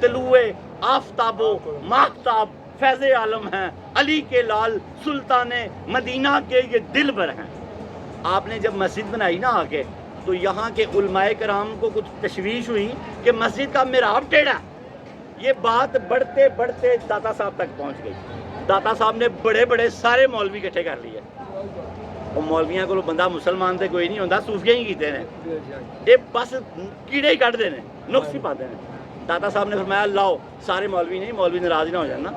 तलुए आफताबो माहताब फैज़ आलम हैं, अली के लाल सुल्तान मदीना के ये दिल भर हैं। आपने जब मस्जिद बनाई ना आके, तो यहाँ के उलमाए कराम को कुछ तशवीश हुई कि मस्जिद का मिहराब टेढ़ा। ये बात बढ़ते बढ़ते दाता साहब तक पहुँच गई। दाता साहब ने बड़े बड़े सारे मौलवी इकट्ठे कर लिए, और मौलवियां को बंदा मुसलमान तो कोई नहीं होता, सूफिया ही कीते ने, ये बस कीड़े ही कट देने, नुक्स ही पाते हैं। दाता साहब ने फरमाया लाओ, सारे मौलवी नहीं, मौलवी नाराज ना हो जाना,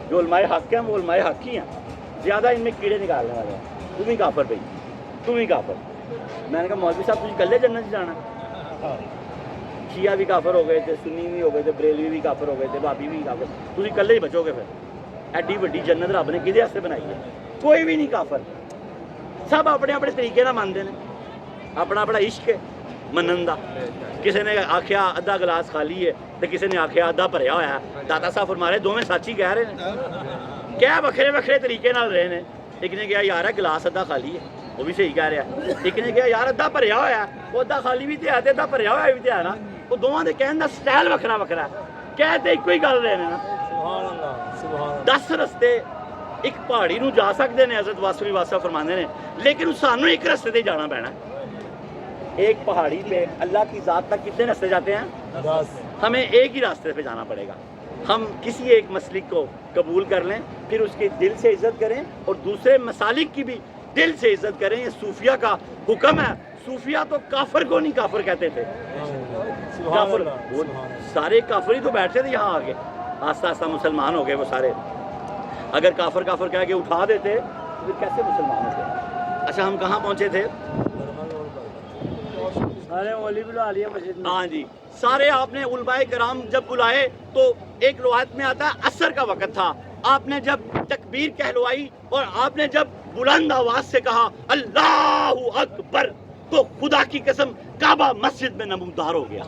जो उलमाए हक हैं वो उलमाए हक ही हैं, ज़्यादा इनमें कीड़े निकालने वाले हैं, तुम ही काफर भाई, तुम ही काफर। मैंने कहा मौलवी साहब तुझे कल्ले जन्नत जाना, शिया भी काफर हो गए थे, सुन्नी भी हो गए थे, बरेलवी भी काफर हो गए थे, भाभी भी काफर, तुझे कल्ले ही बचोगे। फिर एड्डी वड्डी जन्नत रब ने किहदे वास्ते बनाई है? कोई भी नहीं काफर, सब अपने अपने तरीके ना मानते हैं, अपना अपना इश्क है मनन दा। किसी ने आख्या अद्धा गिलास खाली है, तो किसी ने आख्या अद्धा भरिया होया है। दाता साहब फरमा रहे दोवें सच ही कह रहे हैं, क्या वखरे वखरे तरीके नाल रहे ने। एक ने कहा यार गिलास अद्धा खाली है, वो भी सही कह रहा है। एक ने कहा यार अद्धा भरिया होया, वो अद्धा खाली भी तो है ते अद्धा भरिया होया भी तो है ना। वो दोवां दे कहण दा स्टाइल वखरा वखरा, कह ते इक्को ही गल रहे ने ना। 10 रस्ते एक पहाड़ी नूं जा सकते हैं, हज़रत वासवी वासा फरमाते हैं, लेकिन सानू एक रस्ते से जाना पैना। एक पहाड़ी पे अल्लाह की ज़ात तक कितने रास्ते जाते हैं? 10। हमें एक ही रास्ते पे जाना पड़ेगा। हम किसी एक मसलिक को कबूल कर लें, फिर उसकी दिल से इज्जत करें, और दूसरे मसालिक की भी दिल से इज्जत करें। ये सूफिया का हुक्म है। सूफिया तो काफर को नहीं काफर कहते थे, काफर वो सारे काफर ही तो बैठते थे यहाँ आके, आस्ता आस्ता मुसलमान हो गए वो सारे। अगर काफर काफर कह के उठा देते तो फिर कैसे मुसलमान होते? अच्छा हम कहाँ पहुँचे थे? सारे मौलवी बुला लिए मस्जिद में। हाँ जी, सारे आपने उलमाए कराम जब बुलाए तो एक रिवायत में आता है असर का वक़्त था, आपने जब तकबीर कहलवाई और आपने जब बुलंद आवाज से कहा अल्लाहु अकबर, तो खुदा की कसम काबा मस्जिद में नमूदार हो गया।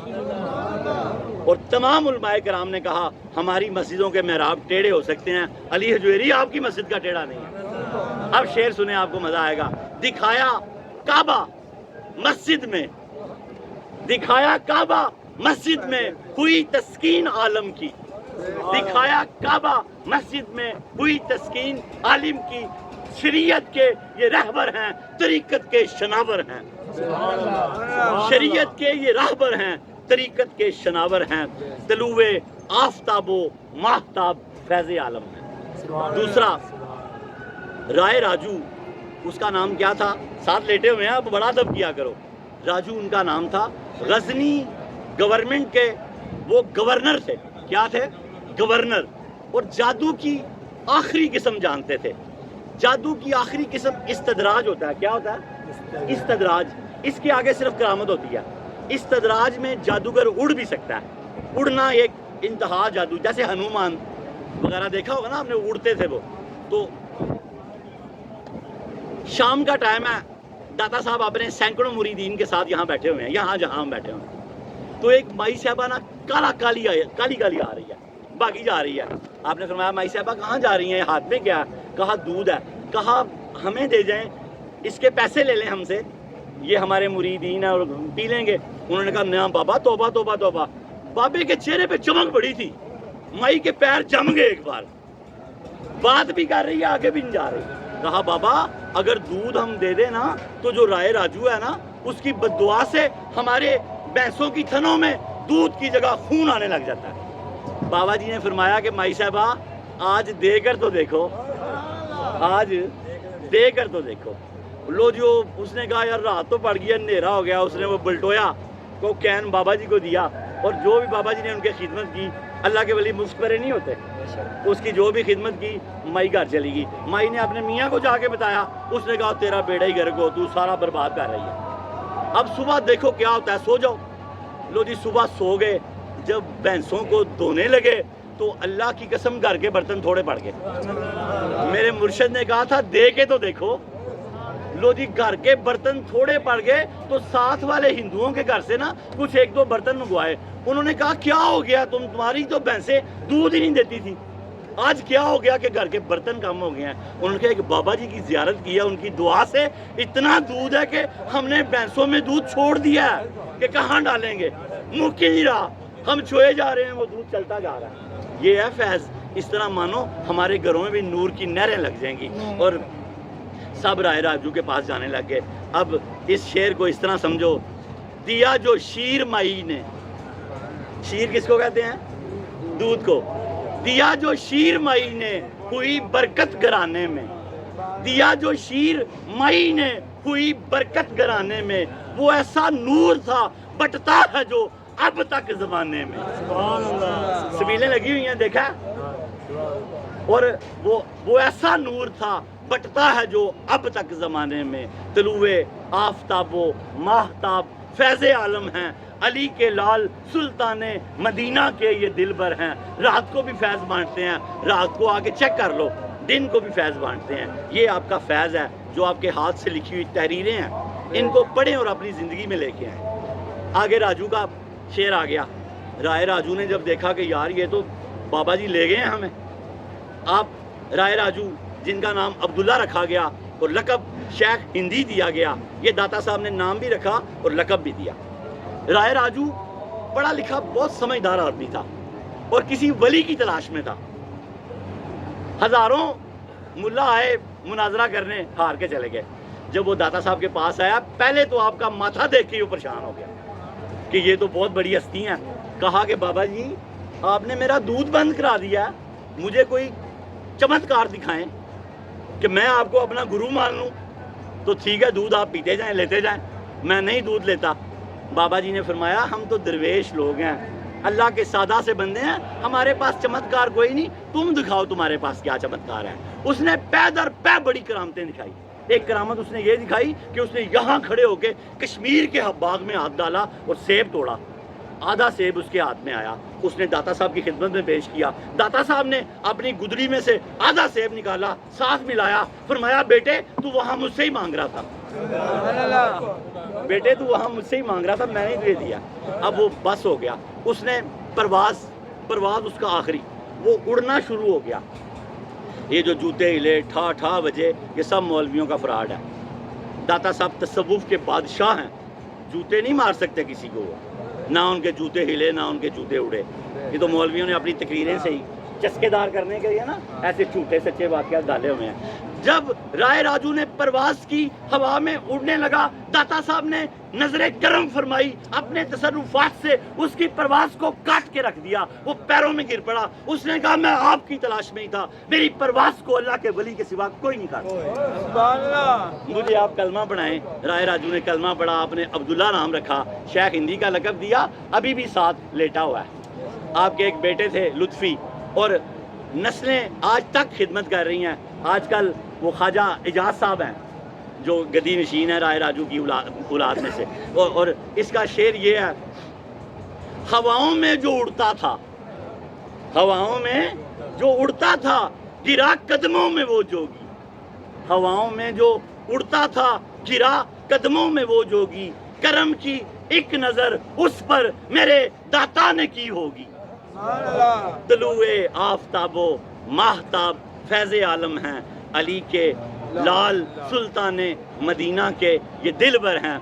और तमाम उलमाए कराम ने कहा हमारी मस्जिदों के मेहराब टेढ़े हो सकते हैं, अली हजवेरी आपकी मस्जिद का टेढ़ा नहीं है। अब शेर सुने, आपको मजा आएगा। दिखाया काबा मस्जिद में, दिखाया काबा मस्जिद में हुई तस्कीन आलम की, दिखाया काबा मस्जिद में हुई तस्कीन आलिम की। शरीयत के ये रहबर हैं, तरीकत के शनावर हैं, शरीयत के ये रहबर हैं, तरीकत के शनावर हैं। तलुए आफताबो माहताब फैज़ आलम है। दूसरा राय राजू, उसका नाम क्या था? साथ लेटे हुए हैं, अब बड़ा अदब किया करो। राजू उनका नाम था। गजनी गवर्नमेंट के वो गवर्नर थे। क्या थे? गवर्नर। और जादू की आखिरी किस्म जानते थे। जादू की आखिरी किस्म इस्तदराज होता है। क्या होता है? इस्तदराज। इसके आगे सिर्फ करामत होती है। इस्तदराज में जादूगर उड़ भी सकता है। उड़ना एक इंतहा जादू, जैसे हनुमान वगैरह देखा होगा ना आपने, उड़ते थे वो। तो शाम का टाइम है, दाता साहब अपने सैकड़ों मुरीदीन के साथ यहाँ बैठे हुए हैं, यहाँ जहाँ हम बैठे हुए हैं। तो एक माई साहबा ना काली काली आ रही है, भागी जा रही है। आपने फरमाया माई साहबा कहाँ जा रही हैं, हाथ में क्या? कहा दूध है। कहा हमें दे जाएं, इसके पैसे ले लें हमसे, ये हमारे मुरीदीन है और पी लेंगे। उन्होंने कहा ना बाबा, तौबा तौबा तौबा। बाबे के चेहरे पे चमक पड़ी थी, माई के पैर जम गए एक बार। बात भी कर रही है, आगे भी नहीं जा रही। कहा बाबा अगर दूध हम दे दे ना, तो जो राय राजू है ना, उसकी बद्दुआ से हमारे भैंसों की थनों में दूध की जगह खून आने लग जाता है। बाबा जी ने फरमाया कि माई साहबा आज देकर तो देखो, आज देकर तो देखो। लो जो उसने कहा यार रात तो पड़ गई, अंधेरा हो गया। उसने वो बल्टोया को कैन बाबा जी को दिया, और जो भी बाबा जी ने उनकी खिदमत की, अल्लाह के वली मुफ्त परे नहीं होते, उसकी जो भी खिदमत की, माई घर चली गई। माई ने अपने मियाँ को जाके बताया, उसने कहा तेरा बेड़ा ही घर को, तू सारा बर्बाद कर रही है। अब सुबह देखो क्या होता है, सो जाओ। लो जी सुबह सो गए। जब भैंसों को धोने लगे तो अल्लाह की कसम घर के बर्तन थोड़े पड़ गए। मेरे मुर्शिद ने कहा था दे के तो देखो। लो जी घर के बर्तन थोड़े पड़ गए, तो साथ वाले हिंदुओं के घर से ना कुछ 1-2 बर्तन मंगवाए। उन्होंने कहा क्या हो गया, तुम्हारी तो भैंसें दूध ही नहीं देती थी, आज क्या हो गया कि घर के बर्तन कम हो गए हैं। उन्होंने कहा एक बाबा जी की जियारत की है, उनकी दुआ से इतना दूध है कि हमने भैंसों में दूध छोड़ दिया है कि कहाँ डालेंगे, मुक्की नहीं रहा। ہم چھوئے جا رہے ہیں وہ دودھ چلتا جا رہا ہے. یہ ہے فیض. اس طرح مانو ہمارے گھروں میں بھی نور کی نہریں لگ جائیں گی. اور سب رائے راجو کے پاس جانے لگ گئے. اب اس شعر کو اس طرح سمجھو, دیا جو شیر مائی نے, شیر کس کو کہتے ہیں؟ دودھ کو. دیا جو شیر مائی نے ہوئی برکت گھرانے میں, دیا جو شیر مائی نے ہوئی برکت گھرانے میں, وہ ایسا نور تھا بٹتا ہے جو اب تک زمانے میں. سبیلیں لگی ہوئی ہیں دیکھا. اور وہ ایسا نور تھا بٹتا ہے جو اب تک زمانے میں. طلوع آفتاب و ماہتاب فیض عالم ہیں, علی کے لال سلطان مدینہ کے یہ دلبر ہیں. رات کو بھی فیض بانٹتے ہیں, رات کو آگے چیک کر لو, دن کو بھی فیض بانٹتے ہیں. یہ آپ کا فیض ہے جو آپ کے ہاتھ سے لکھی ہوئی تحریریں ہیں, ان کو پڑھیں اور اپنی زندگی میں لے کے آئیں. آگے راجو کا شعر آ گیا. رائے راجو نے جب دیکھا کہ یار یہ تو بابا جی لے گئے ہیں ہمیں. آپ رائے راجو جن کا نام عبداللہ رکھا گیا اور لقب شیخ ہندی دیا گیا, یہ داتا صاحب نے نام بھی رکھا اور لقب بھی دیا. رائے راجو پڑھا لکھا بہت سمجھدار آدمی تھا اور کسی ولی کی تلاش میں تھا. ہزاروں ملا آئے مناظرہ کرنے, ہار کے چلے گئے. جب وہ داتا صاحب کے پاس آیا, پہلے تو آپ کا ماتھا دیکھ کے وہ پریشان ہو گیا کہ یہ تو بہت بڑی ہستی ہیں. کہا کہ بابا جی آپ نے میرا دودھ بند کرا دیا, مجھے کوئی چمتکار دکھائیں کہ میں آپ کو اپنا گرو مان لوں. تو ٹھیک ہے, دودھ آپ پیتے جائیں, لیتے جائیں, میں نہیں دودھ لیتا. بابا جی نے فرمایا ہم تو درویش لوگ ہیں, اللہ کے سادہ سے بندے ہیں, ہمارے پاس چمتکار کوئی نہیں, تم دکھاؤ تمہارے پاس کیا چمتکار ہے. اس نے پے در پے بڑی کرامتیں دکھائی. ایک کرامت اس نے یہ دکھائی کہ اس نے یہاں کھڑے ہو کے کشمیر کے باغ میں ہاتھ ڈالا اور سیب توڑا. آدھا سیب اس کے ہاتھ میں آیا, اس نے داتا صاحب کی خدمت میں پیش کیا. داتا صاحب نے اپنی گدڑی میں سے آدھا سیب نکالا, ساتھ ملایا, فرمایا بیٹے تو وہاں مجھ سے ہی مانگ رہا تھا, بیٹے تو وہاں مجھ سے ہی مانگ رہا تھا, میں نے دے دیا. اب وہ بس ہو گیا. اس نے پرواز اس کا آخری, وہ اڑنا شروع ہو گیا. یہ جو جوتے ہلے, ٹھا ٹھا بجے, یہ سب مولویوں کا فراڈ ہے. داتا صاحب تصوف کے بادشاہ ہیں, جوتے نہیں مار سکتے کسی کو, نہ ان کے جوتے ہلے نہ ان کے جوتے اڑے. یہ تو مولویوں نے اپنی تقریریں سے ہی چسکے دار کرنے کے لیے نا ایسے جھوٹے سچے واقعات ڈالے ہوئے ہیں. جب رائے راجو نے پرواز کی, ہوا میں اڑنے لگا, داتا صاحب نے نظر کرم فرمائی, اپنے تصرفات سے اس کی پرواز کو کاٹ کے رکھ دیا. وہ پیروں میں گر پڑا. اس نے کہا میں آپ کی تلاش میں ہی تھا, میری پرواز کو اللہ کے ولی کے سوا کوئی نہیں کاٹا. مجھے آپ کلمہ پڑھائیں. رائے راجو نے کلمہ پڑھا, آپ نے عبداللہ نام رکھا, شیخ ہندی کا لقب دیا, ابھی بھی ساتھ لیٹا ہوا ہے. آپ کے ایک بیٹے تھے لطفی, اور نسلیں آج تک خدمت کر رہی ہیں. آج کل وہ خواجہ اعجاز صاحب ہیں جو گدی نشین ہے رائے راجو کی اولاد میں سے. اور اس کا شعر یہ ہے, ہواؤں میں جو اڑتا تھا, ہواؤں میں جو اڑتا تھا, گرا قدموں میں وہ جوگی. ہواؤں میں جو اڑتا تھا, گرا قدموں میں وہ جوگی. کرم کی ایک نظر اس پر میرے داتا نے کی ہوگی. طلوع آفتاب و ماہتاب فیض عالم ہیں, علی کے لال سلطان مدینہ کے یہ دلبر ہیں.